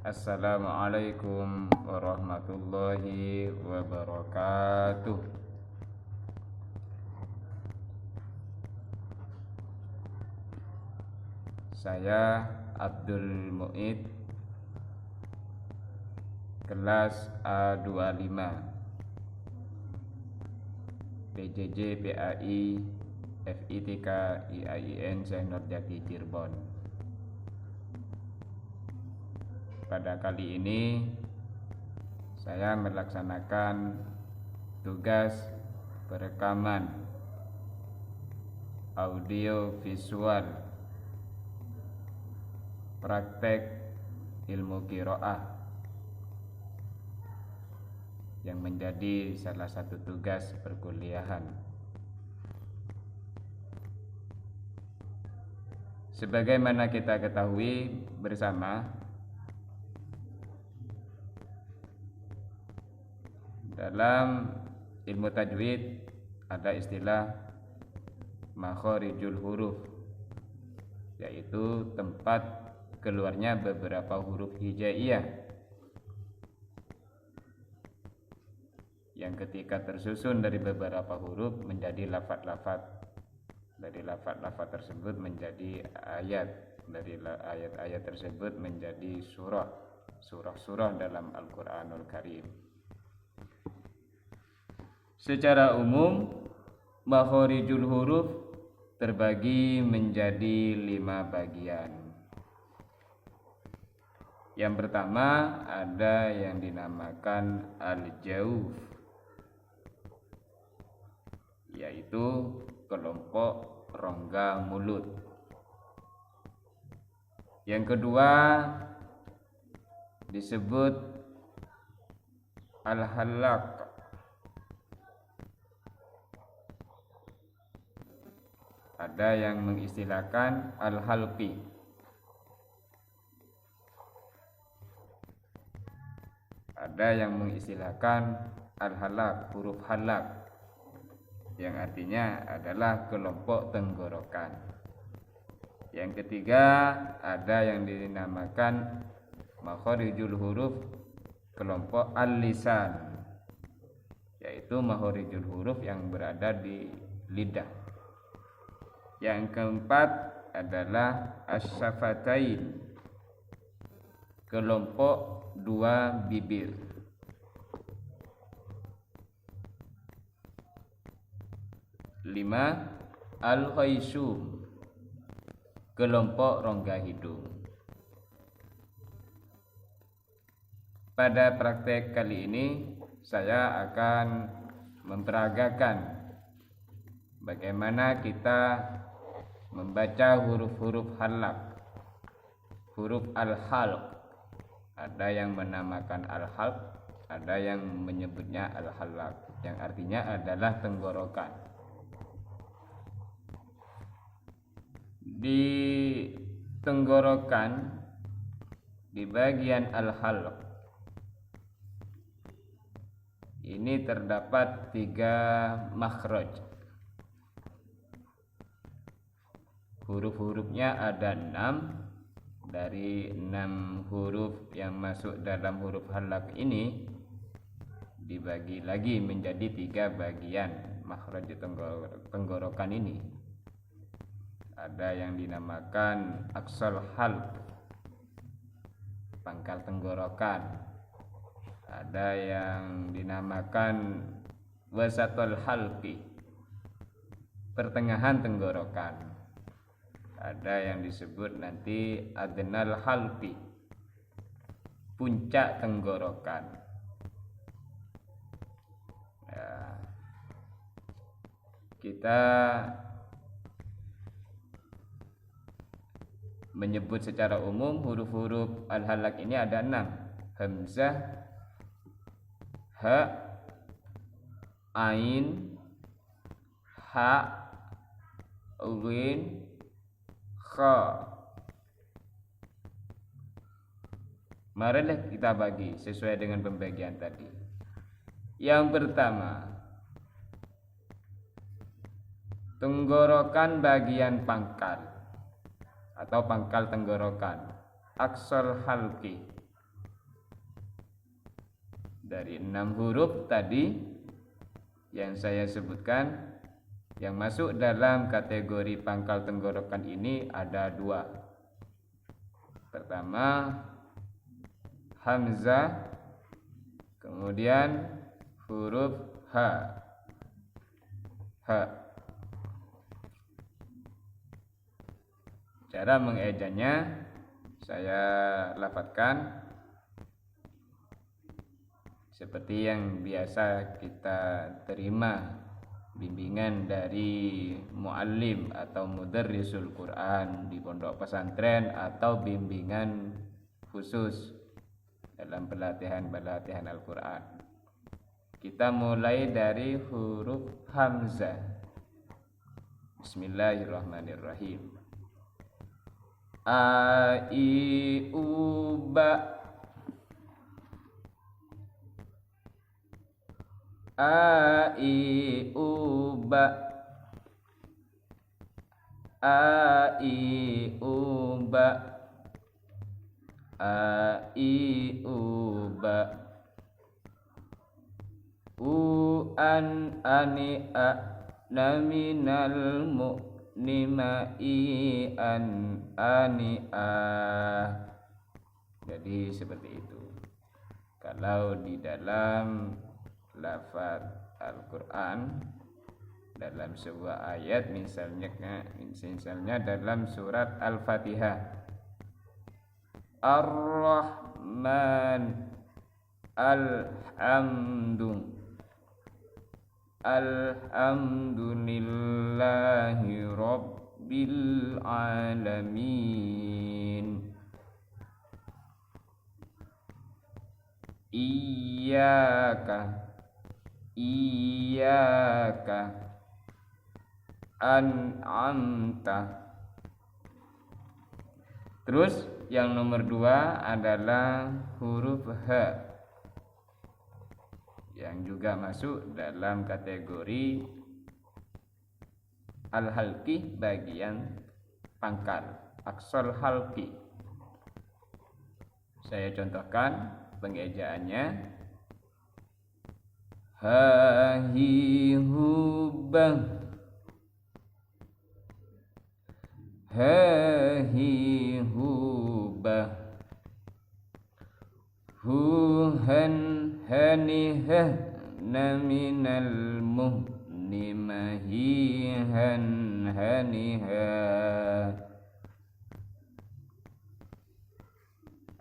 Assalamualaikum warahmatullahi wabarakatuh. Saya Abdul Muid, kelas A25, PJJ PAI FITK IAIN Syekh Nurjati Cirebon. Pada kali ini saya melaksanakan tugas perekaman audio visual praktek ilmu qiraah yang menjadi salah satu tugas perkuliahan. Sebagaimana kita ketahui bersama, dalam ilmu tajwid ada istilah makharijul huruf, yaitu tempat keluarnya beberapa huruf hijaiyah yang ketika tersusun dari beberapa huruf menjadi lafaz-lafaz, dari lafaz-lafaz tersebut menjadi ayat, dari ayat-ayat tersebut menjadi surah-surah dalam Al-Qur'anul Karim. Secara umum, makharijul huruf terbagi menjadi 5 bagian. Yang pertama ada yang dinamakan al-jauf, yaitu kelompok rongga mulut. Yang kedua disebut al-halaq, ada yang mengistilahkan al-halqi. Ada yang mengistilahkan al-halaq, huruf halaq, yang artinya adalah kelompok tenggorokan. Yang ketiga ada yang dinamakan makharijul huruf, kelompok al-lisan, yaitu makharijul huruf yang berada di lidah. Yang keempat adalah asyafatain, kelompok 2 bibir. Lima, al-khaysum, kelompok rongga hidung. Pada praktek kali ini saya akan memperagakan bagaimana kita membaca huruf-huruf halaq, huruf al-halq. Ada yang menamakan al-halq, ada yang menyebutnya al-halaq, yang artinya adalah tenggorokan. Di tenggorokan, di bagian al-halq ini terdapat 3 makhraj. Huruf-hurufnya ada 6. Dari 6 huruf yang masuk dalam huruf halaq ini dibagi lagi menjadi 3 bagian makhraj tenggorokan ini. Ada yang dinamakan aqsal halq, pangkal tenggorokan. Ada yang dinamakan wasatul halqi, pertengahan tenggorokan. Ada yang disebut nanti adnal halqi, puncak tenggorokan. Ya, kita menyebut secara umum huruf-huruf al-halaq ini ada 6. Hamzah, ha, ain, ha, ghin, kha. Marilah kita bagi sesuai dengan pembagian tadi. Yang pertama, tenggorokan bagian pangkal atau pangkal tenggorokan, aqsal halqi. Dari 6 huruf tadi yang saya sebutkan, yang masuk dalam kategori pangkal tenggorokan ini ada 2. Pertama hamzah, kemudian huruf H. Cara mengejanya saya lafadzkan seperti yang biasa kita terima bimbingan dari muallim atau mudarrisul Quran di pondok pesantren atau bimbingan khusus dalam pelatihan Al-Quran. Kita mulai dari huruf hamzah. Bismillahirrahmanirrahim. A I U ba, A I U ba, A I U ba, A I U ba, U an ani a na minal mu'nima I an ani a. Jadi seperti itu. Kalau di dalam lafaz Al-Quran dalam sebuah ayat, misalnya dalam surat Al-Fatihah, Ar-Rahman, Alhamdulillahi Rabbil Alamin, Iyyaka an'amta. Terus yang nomor 2 adalah huruf H yang juga masuk dalam kategori al-halqi, bagian pangkal, aksol halqi. Saya contohkan pengejaannya. Ha hi hu ba, ha hi hu ba, hu han hani ha na minal muhnima hi han hani ha,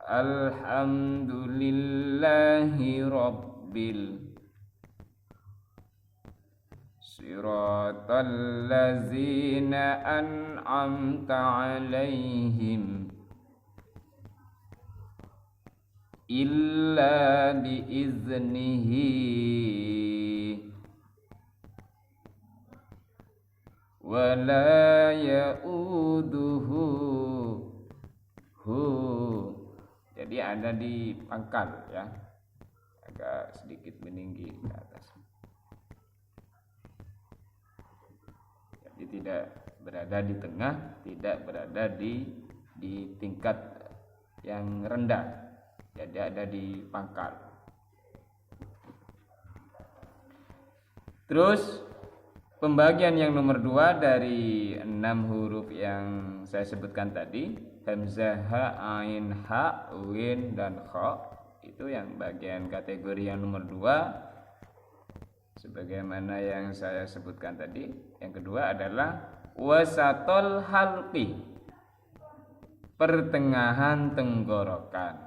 Alhamdulillahi Rabbil Siratal ladzina an'amta alaihim illa biiznihi wa la ya'uduhu hu. Jadi ada di pangkal ya, agak sedikit meninggi ke atas. Jadi tidak berada di tengah, tidak berada di tingkat yang rendah. Jadi ada di pangkal. Terus pembagian yang nomor 2 dari 6 huruf yang saya sebutkan tadi, hamzah, ha, ain, ha, win, dan kha, itu yang bagian kategori yang nomor 2 sebagaimana yang saya sebutkan tadi. Yang kedua adalah wasatol halqi, pertengahan tenggorokan.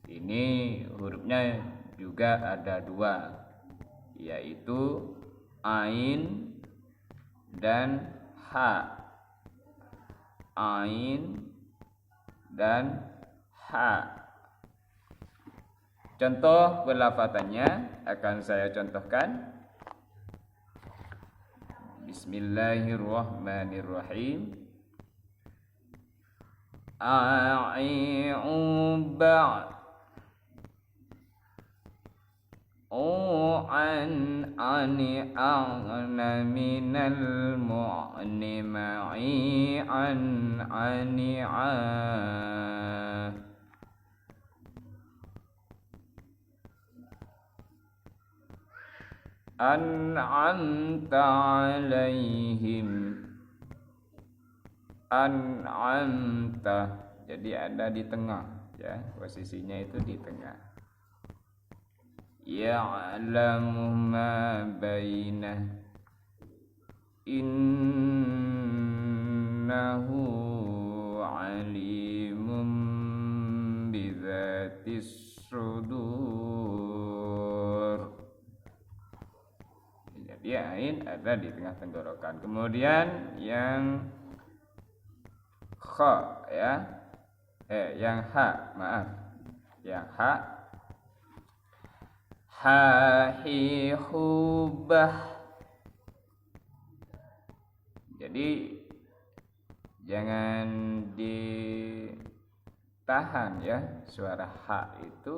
Ini hurufnya juga ada 2, yaitu ain dan ha. Ain dan ha. Contoh pelafatannya akan saya contohkan. Bismillahirrahmanirrahim. A'i'uba, an ani agna minal mu'nima'i an ani'a. an'amta alaihim. An'amta, jadi ada di tengah ya, posisinya itu di tengah. Ya'lamu ma bainah, innahu alimun bidzatis sudur. Jadi ain ada di tengah tenggorokan. Kemudian yang kha ya, yang ha, maaf, yang ha, hi hubah. Jadi jangan ditahan ya, suara ha itu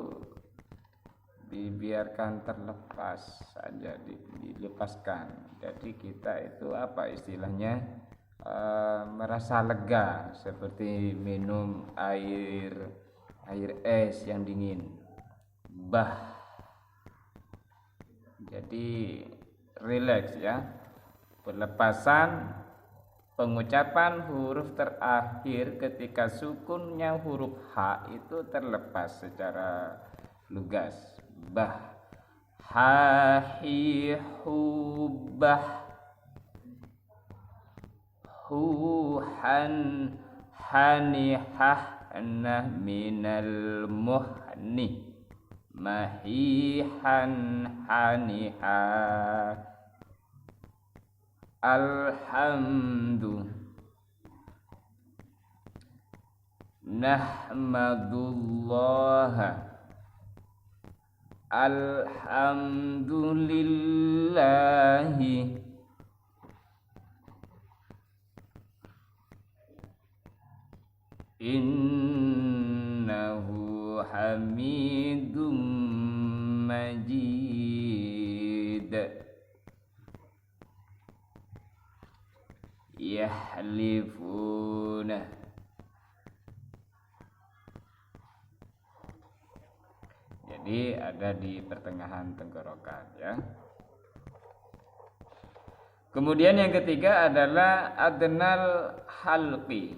dibiarkan terlepas saja, dilepaskan. Jadi kita itu apa istilahnya, merasa lega seperti minum air es yang dingin. Bah, jadi rileks ya, pelepasan pengucapan huruf terakhir ketika sukunnya huruf H itu terlepas secara lugas. Bah, hahi hubah, huhan hanihah nah minal muhni, mahihan hanihah. Alhamdu, nahmadullah, alhamdulillahi, innahu hamidum majid. Yahlifuna, jadi ada di pertengahan tenggorokan ya. Kemudian yang ketiga adalah adnal halqi.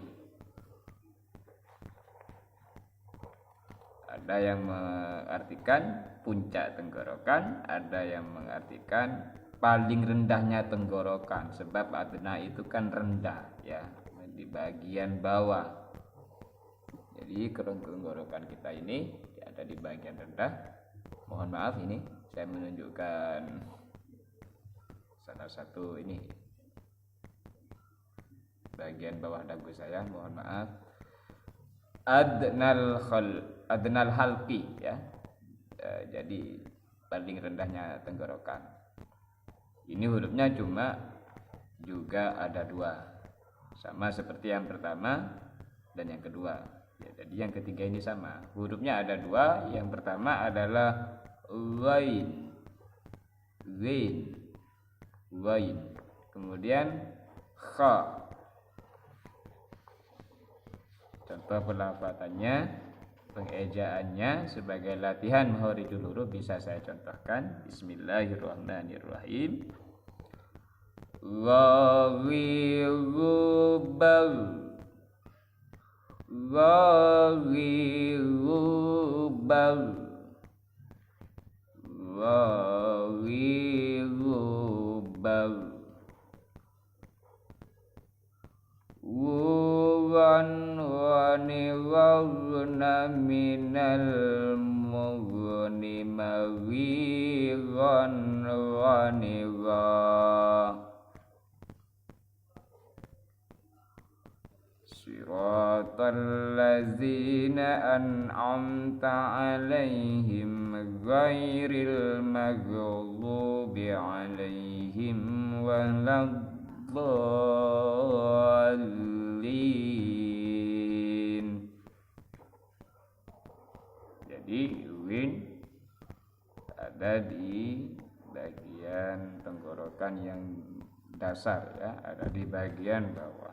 Ada yang mengartikan puncak tenggorokan, ada yang mengartikan paling rendahnya tenggorokan, sebab adna itu kan rendah ya, di bagian bawah. Jadi tenggorokan kita ini ada di bagian rendah. Mohon maaf, ini saya menunjukkan salah satu ini bagian bawah dagu saya, mohon maaf. Adnal halqi ya, jadi paling rendahnya tenggorokan. Ini hurufnya cuma juga ada dua, sama seperti yang pertama dan yang kedua ya. Jadi yang ketiga ini sama, hurufnya ada dua. Yang pertama adalah ghain, kemudian kha. Contoh pelafatannya, pengejaannya sebagai latihan makharijul huruf bisa saya contohkan. Bismillahirrahmanirrahim. Ghaghirubal, ghaghirubal, ghaghirubal. Waniragna minal mughni maghiran wanira. Siratal ladzina an'amta alaihim ghairil maghdubi alaihim waladdallin. Jadi win ada di bagian tenggorokan yang dasar ya, ada di bagian bawah,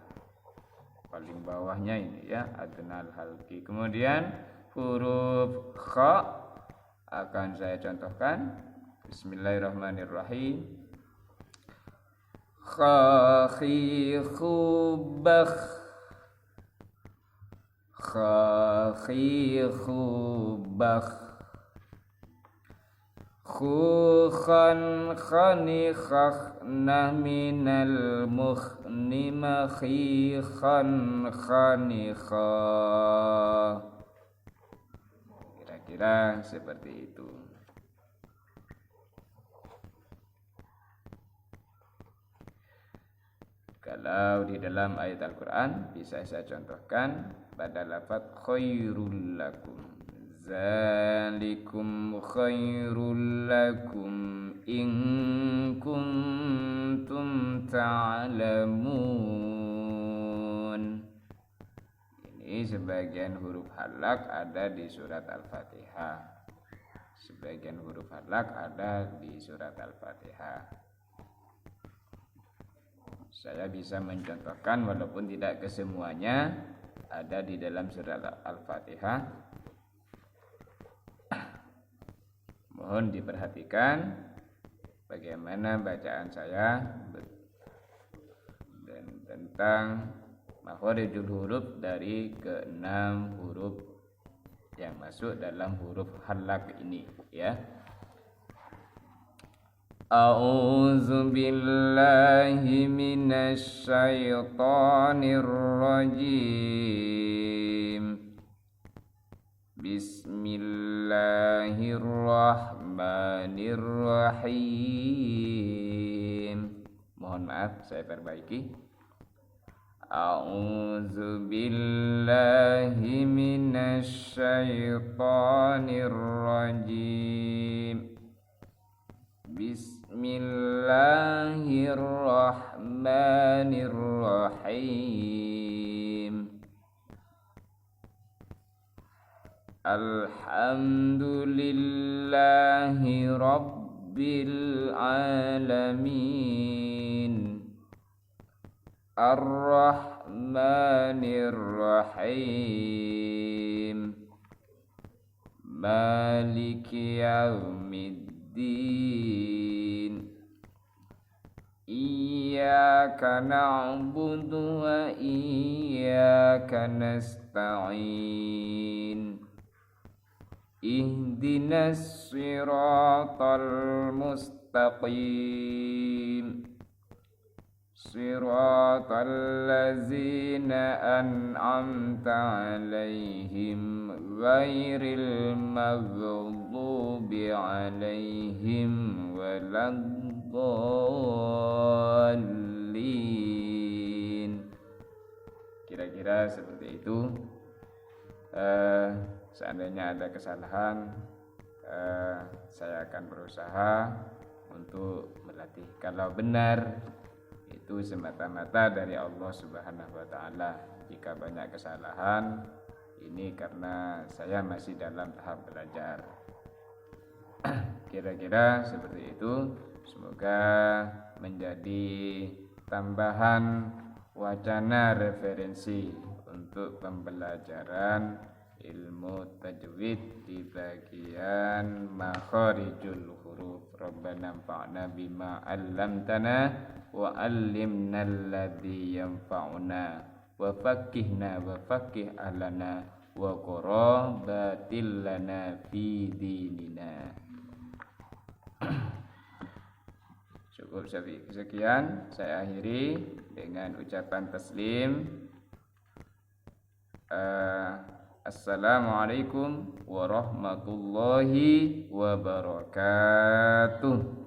paling bawahnya ini ya, adnal halqi. Kemudian huruf kha akan saya contohkan. Bismillahirrahmanirrahim. Khakhi khubakh, khakhi khubakh, khukhan khani khakhna minal mukhni makhi khan khani kha. Kira-kira seperti itu. Kalau di dalam ayat Al-Quran bisa saya contohkan pada lafaz khairul lakum, zalikum khairul lakum in kuntum ta'lamun. Ini sebagian huruf halak ada di surat Al-Fatihah, sebagian huruf halak ada di surat Al-Fatihah. Saya bisa mencontohkan walaupun tidak kesemuanya ada di dalam surat Al-Fatihah. Mohon diperhatikan bagaimana bacaan saya dan tentang makharijul huruf dari ke-6 huruf yang masuk dalam huruf halak ini, ya. A'udzu billahi minasy syaithanir rajim. Bismillahirrahmanirrahim. Mohon maaf, saya perbaiki. A'udzu billahi minasy syaithanir rajim. Bismillahirrahmanirrahim. Alhamdulillahi rabbil alamin. Ar-Rahmanir-Rahim. Maliki yaumiddin. Iyyaka na'budu wa iyyaka nasta'in. Ihdinas siratal mustaqim. Siratal ladzina an'amta 'alaihim ghairil maghdubi 'alaihim waladdallin. Kira-kira seperti itu. Seandainya ada kesalahan, saya akan berusaha untuk melatih. Kalau benar, itu semata-mata dari Allah Subhanahu wa Ta'ala. Jika banyak kesalahan, ini karena saya masih dalam tahap belajar. Kira-kira seperti itu. Semoga menjadi tambahan wacana referensi untuk pembelajaran ilmu tajwid di bagian makharijul huruf. Rabbana anfa'na bima 'allamtana wa 'allimna alladhi yanfa'una wa faqqihna wa faqqih ahlana wa qarabatil lana fi dinina. Cukup sekian, saya akhiri dengan ucapan taslim. Assalamualaikum warahmatullahi wabarakatuh.